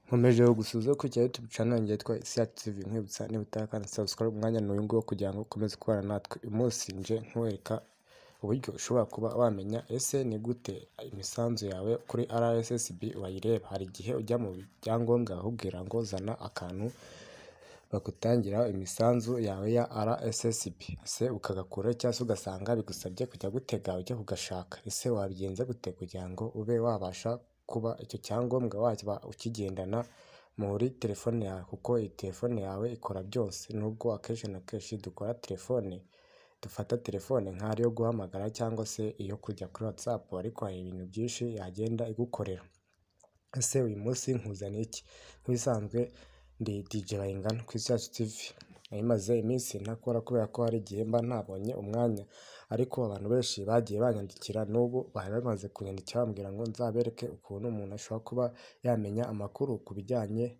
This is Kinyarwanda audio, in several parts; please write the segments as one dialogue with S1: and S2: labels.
S1: Nkomeje gusuza ku cya YouTube channel yitwa RSSB nkwibutsa niba utakanda subscribe umwanya n'uyu nguyu kugira ngo ukomeze kubana natwe. Uyu munsi nje nkwereka uburyo ushobora kuba wamenya ese ni gute imisanzu yawe kuri RSSB wayireba. Hari igihe ujya mu byangombwa ahubwira ngo zana akantu bagutangira imisanzu yawe ya RSSB, ese ukagakura cyangwa se ugasanga bigusabye kujya gutega ujya kugashaka. Ese wabigenza gute kugira ngo ube wabasha kuba icyo cyangombwa wajya ukigendana muri telefone yawe, kuko iyi telefone yawe ikora byose. Nubwo akenshi na kenshi dufata telefone nk'ari yo guhamagara cyangwa se iyo kujya kuri WhatsApp, ariko hari ibintu byinshi yagenda igukorera. Ese uyu munsi nkuzaniye iki? Nk'ibisanzwe ndi DJ Bayingana ku Isi TV. Maze iminsi ntakora kubera ko hari igihe mba ntabonye umwanya, ariko abantu benshi bagiye banyandikira, n'ubu bari bamaze kunyandikira bambwira ngo nzabereke ukuntu umuntu ashobora kuba yamenya amakuru ku bijyanye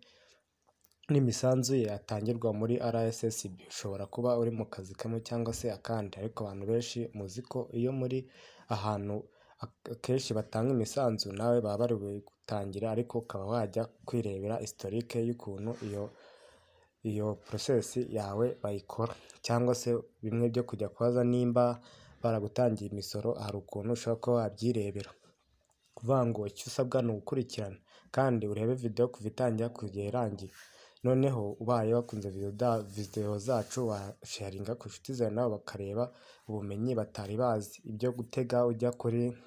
S1: n'imisanzu yatangirwa muri RSSB. Ushobora kuba uri mu kazi kamwe cyangwa se akandi, ariko abantu benshi muzi ko iyo muri ahantu akenshi batanga imisanzu nawe baba bari gutangira, ariko ukaba wajya kwirebera historique y'ukuntu iyo process yawe bayikora, cyangwa se bimwe byo kujya kubaza nimba baragutangiye imisoro, hari ukuntu ushobora kuba wabyirebera. Kuvuga ngo icyo usabwa ni ugukurikirana kandi urebe video kuva itangira kugera irangiye. Noneho ubaye wakunze video zacu washaringa ku nshuti zawe nabo bakareba ubumenyi batari bazi, ibyo gutega ujya kuri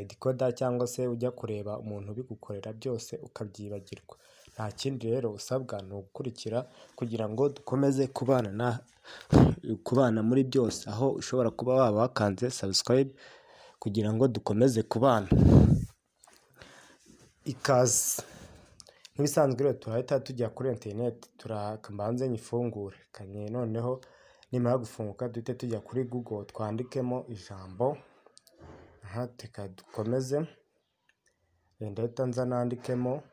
S1: decoder cyangwa se ujya kureba umuntu ubigukorera byose ukabyibagirwa. Nta kindi rero usabwa ni ugukurikira kugira ngo dukomeze kubana muri byose, aho ushobora kuba waba wakanze subscribe kugira ngo dukomeze kubana. Ikaze. Nk'ibisanzwe rero turahita tujya kuri internet, turakambanze nyifungure kanye, noneho nimara gufunguka duhite tujya kuri Google twandikemo ijambo teka dukomeze. Ndahita nza nandikemo,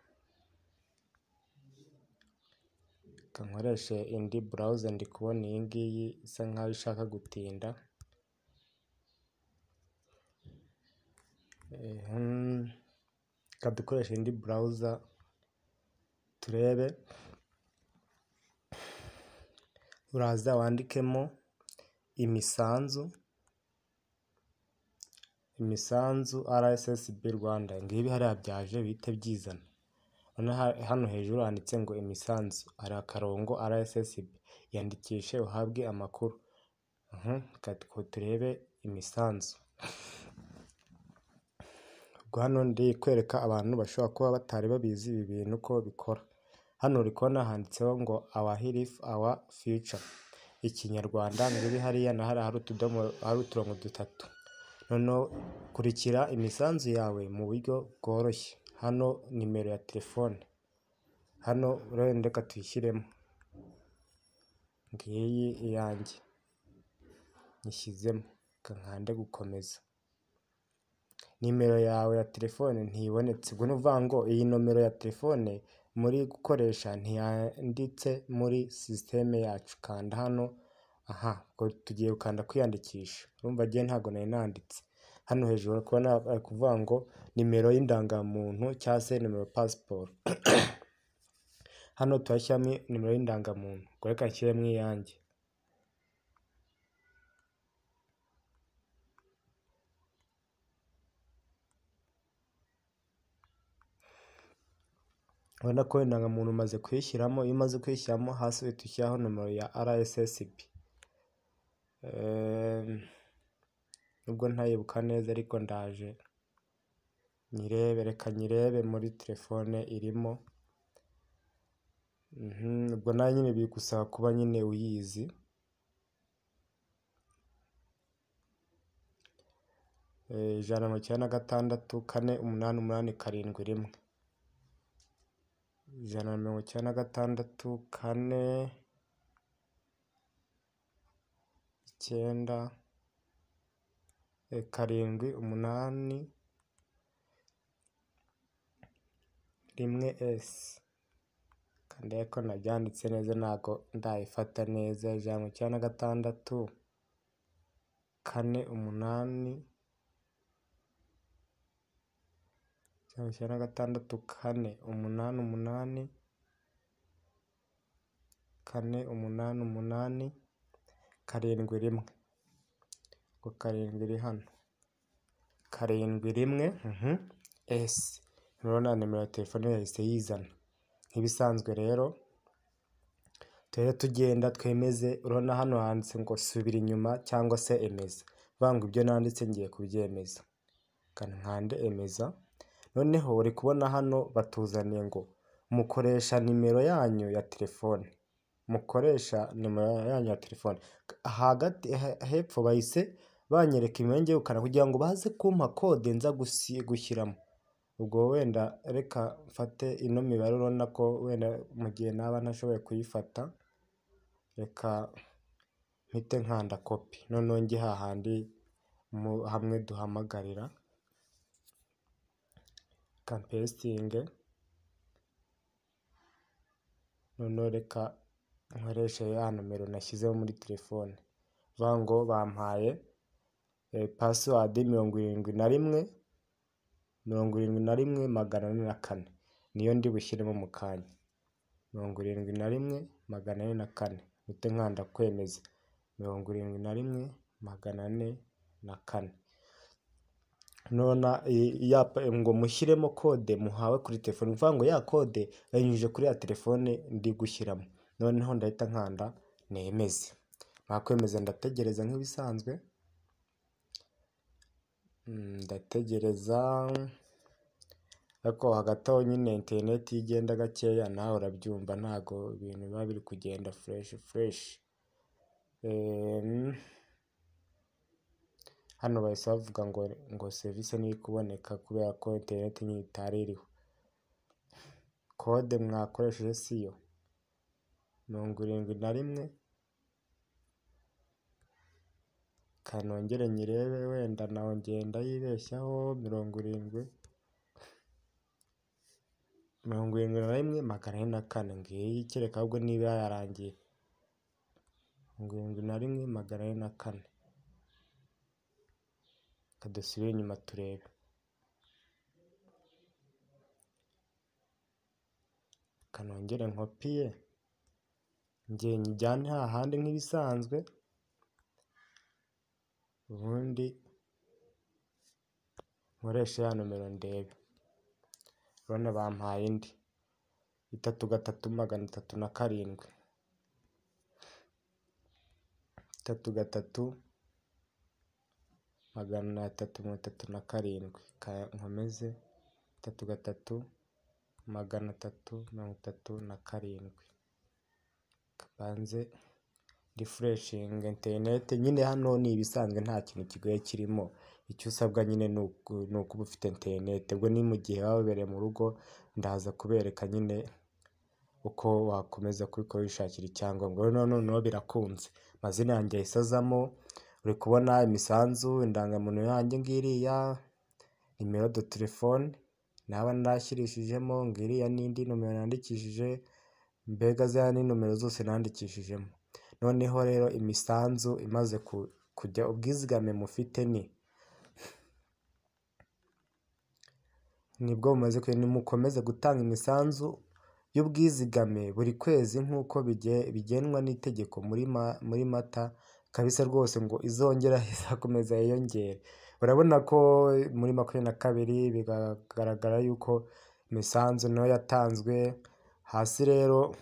S1: kankoreshe indi browser ndi kubona iyi ngiyi isa nkaho ishaka gutinda. Kadukoresha indi browser turebe. Uraza wandikemo imisanzu RSSB Rwanda. Ngibi hariya byaje bihite byizana. Hano hejuru handitse ngo imisanzu, hari akarongo RSSB, yandikishe uhabwe amakuru. Turebe imisanzu. Ubwo hano ndi kwereka abantu bashobora kuba batari babizi ibi bintu ko bikora. Hano uri kubona handitseho ngo our health our future, ikinyarwanda. Ngibi hariya na hari uturongo dutatu. Noneho kurikira imisanzu yawe mu buryo bworoshye. Hano nimero ya telefone, hano reka tuyishyiremo. Ngiyi iyanjye nyishyizemo, kankande gukomeza. Nimero yawe ya telefone ntibonetse, ubwo nuvuga ngo iyi nomero ya telefone muri gukoresha ntiyanditse muri systeme yacu. Kanda hano, ubwo tugiye gukanda kwiyandikisha. Urumva giye ntago nari nanditse. Hano hejuru kubona ari kuvuga ngo nimero y'indangamuntu cyangwa se nimero passport. Hano turashyiramo nimero y'indangamuntu, ubwo reka nshyiremo iyanjye. Urabona ko indangamuntu umaze kuyishyiramo. Iyo umaze kuyishyiramo hasi uhita ushyiraho nomero ya RSSB. Nubwo ntayibuka neza ariko ndaje nyirebe, reka nyirebe muri telefone irimo. Ubwo nawe nyine bigusaba kuba nyine uyizi. Ijana na mirongo icyenda na gatandatu 488 7 1. 196 4 9 7 8 1 S. Kandi ariko nabyanditse neza ntago ndayifata neza. 196 4 8 6 4 8 8 4 8 8 7 1 ngo 7 iri hano 7 1 S. Urabona nimero ya telefone yahise yizana nk'ibisanzwe. Rero tujye tugenda twemeze. Urabona hano handitse ngo subira inyuma cyangwa se emeza. Vanga ibyo nanditse ngiye kubyemeza, kandi nkande emeza. Noneho uri kubona hano batuzaniye ngo mukoresha nimero yanyu ya telefone, mukoresha nimero yanyu ya telefone. Hagati hepfo bahise banyereka imibare ukana kugira ngo baze kumpa kode nza gushyiramo. Ubwo wenda reka mfate ino mibare, urabona ko wenda mu gihe naba ntashoboye kuyifata, reka mpite nkanda kopi. Noneho njye hahandi hamwe duhamagarira kampesitinge. Noneho reka nkoreshe ya nomero nashyizeho muri telefone. Vuga ngo bampaye password 71 404. Niyo ndi bushyiremo mu kanya 71 404. Mpite nkanda kwemeza 71 404. Nona ngo mushyiremo kode muhawe kuri telefone. Vuga ngo ya kode yanyujije kuri ya telefone ndi gushyiramo. Noneho ndahita nkanda nemeze. Nakwemeza ndategereza nk'ibisanzwe. Ndategereza ariko hagati aho nyine internet igenda gakeya, nawe urabyumva ntago ibintu biba biri kugenda fresh. Hano bahise bavuga ngo service ni kuboneka kubera ko internet nyine itari iriho. Kode mwakoresheje siyo 71. Kanongere nyirebe wenda nawe ngenda yibeshyaho 71 404. Ngiye kereka ahubwo niba yarangiye 71 404. Kadusubire inyuma turebe. Kanongere nkopiye ngiye njyane hahandi nk'ibisanzwe, ubundi nkoresha ya nomero ndebe. Urabona bampaye indi 3 3 337. Nkomeze 3 337. Kabanze refreshing internet. Nyine hano ni ibisanzwe nta kintu kigoye kirimo. Icyo usabwa nyine ni ukuba ufite internet. Ubwo ni mu gihe wabereye mu rugo ndaza kubereka nyine uko wakomeza kubikora wishakira icyangombwa. Noneho birakunze. Amazina yanjye yisazamo. Uri kubona imisanzu, indangamuntu yanjye ngiriya, nimero de telefone naba ndashyirishijemo ngiriya, n'indi nomero nandikishije. Mbega za ni nomero zose nandikishijemo. Noneho rero imisanzu imaze kujya, ubwizigame mufite nibwo bumaze mukomeze gutanga imisanzu y'ubwizigame buri kwezi nk'uko bigenwa n'itegeko muri Mata kabisa rwose, ngo izongera izakomeza yiyongere. Urabona ko muri 22 bigaragara yuko imisanzu nayo yatanzwe. Hasi rero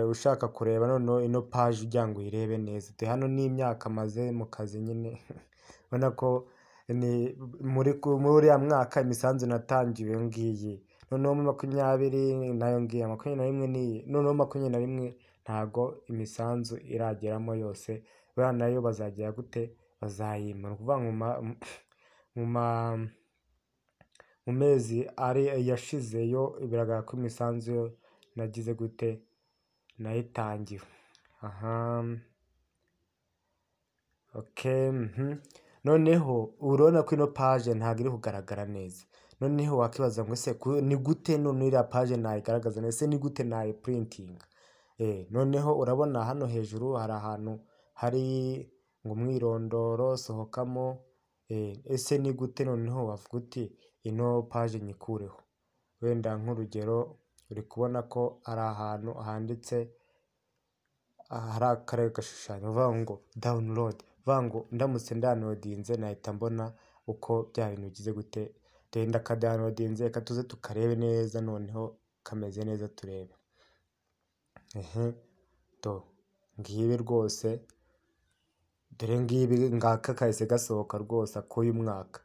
S1: ushaka kureba noneho ino page ujya ngo uyirebe neza. Hano ni imyaka maze mu kazi nyine. Ubona ko ni muri ya mwaka imisanzu natangiwe ngiyi. Noneho muri 20 nayo ngiye 21 ni noneho 21 ntago imisanzu irageramo yose. Bana nayo bazagira gute, bazayima. Kuvuga mu mezi ari yashize yo biragaragara ko imisanzu yo nagize gute nayitangiwe. Okay. Noneho urabona ko ino page ntago iri kugaragara neza. Noneho wakibaza ngo ese ni gute none iriya page nayigaragaza neza, ni gute nayi printing. Noneho urabona hano hejuru hari ahantu hari ngo umwirondoro sohokamo. Ese ni gute noneho wavuga uti ino page nyikureho. Wenda nk'urugero uri kubona ko ari ahantu handitse hari akarere gashushanyo bavuga ngo download, bavuga ngo ndamutse downloadinze nahita mbona uko bya bintu bigize gute. Renda ka downloadinze, reka tuze tukarebe neza, noneho kameze neza turebe. To ngibi rwose, dore ngibi ngaka kahise gasohoka rwose k'uyu mwaka.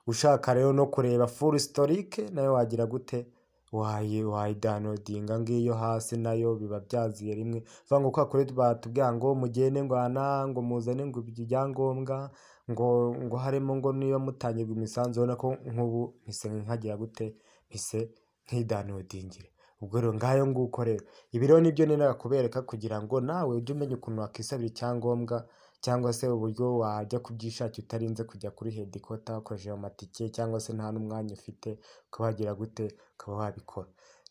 S1: Ushaka rero no kureba full historique nayo wagira gute, wayidownloadinga ngiyo hasi, nayo biba byaziye rimwe. Vuga ngo kwa kuri batubwira ngo mugende ngo muzane ngo ibyangombwa ngo harimo ngo niba mutangirwa imisanzu, ubona ko nk'ubu mpise nkagira gute, mpise nkidownloadingire. Ubwo rero ngayo nguko rero, ibi rero nibyo nenda kubereka kugira ngo nawe ujye umenya ukuntu wakisabira icyangombwa, cyangwa se uburyo wajya kubyishakira utarinze kujya kuri headquarter ukoresheje amatike, cyangwa se nta n'umwanya ufite ukaba wagira gute, ukaba wabikora.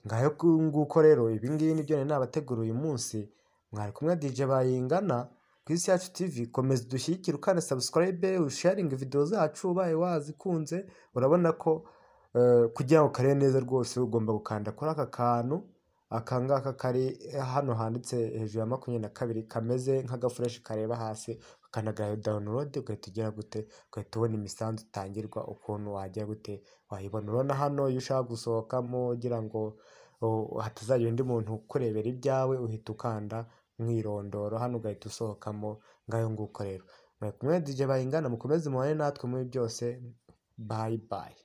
S1: Ngayo nguko rero, ibi ngibi nibyo nari nabategura uyu munsi. Mwari kumwe DJ Bayingana ku Isi Yacu TV. Komeza dushyigikire ukanda subscribe, usharing video zacu ubaye wazikunze. Urabona ko kugira ngo karebe neza rwose ugomba gukanda kuri aka kantu, akangaka kari hano handitse hejuru ya 22 kameze nk'agafresh kareba hasi, ukanaga download, ugahita ugira gute, ugahita ubona imisanzu utangirwa ukuntu wajya gute wayibona. Urabona hano iyo ushaka gusohokamo ugira ngo hatazagira undi muntu ukurebera ibyawe, uhita ukanda mwirondoro hano ugahita usohokamo. Ngayo nguko rero, mwari kumwe DJ Bayingana, mukomeze mubane natwe muri byose. Bye bye.